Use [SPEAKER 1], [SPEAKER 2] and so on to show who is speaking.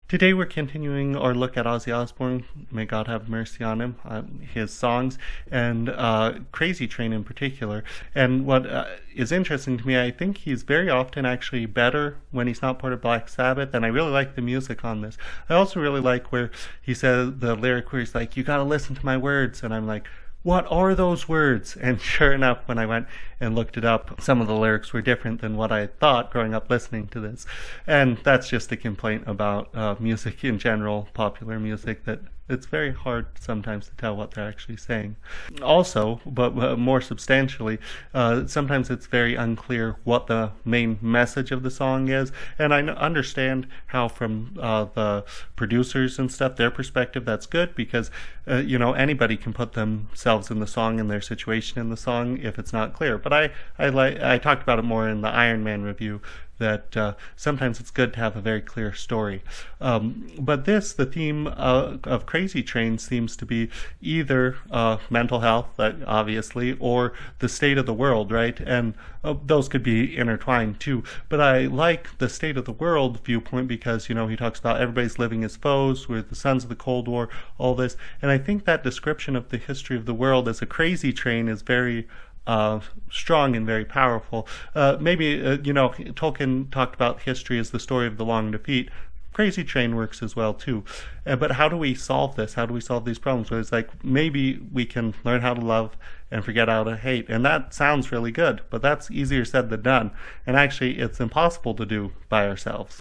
[SPEAKER 1] Today we're continuing our look at Ozzy Osbourne, may God have mercy on him, his songs, and Crazy Train in particular. And what is interesting to me, I think he's very often actually better when he's not part of Black Sabbath, and I really like the music on this. I also really like where he says the lyric where he's like, "You gotta listen to my words," and I'm like, what are those words? And sure enough, when I went and looked it up, some of the lyrics were different than what I thought growing up listening to this. And that's just a complaint about music in general, popular music, that it's very hard sometimes to tell what they're actually saying. Also, but more substantially, sometimes it's very unclear what the main message of the song is. And I understand how from the producers and stuff, their perspective, that's good because, anybody can put themselves in the song and their situation in the song if it's not clear. But I talked about it more in the Iron Man review, that sometimes it's good to have a very clear story. But the theme of Crazy Train seems to be either mental health, obviously, or the state of the world, right? And those could be intertwined too. But I like the state of the world viewpoint because, he talks about everybody's living as foes, we're the sons of the Cold War, all this. And I think that description of the history of the world as a crazy train is very strong and very powerful. Tolkien talked about history as the story of the long defeat. Crazy Train works as well too. But how do we solve this? How do we solve these problems? Where it's like, maybe we can learn how to love and forget how to hate. And that sounds really good, but that's easier said than done. And actually, it's impossible to do by ourselves.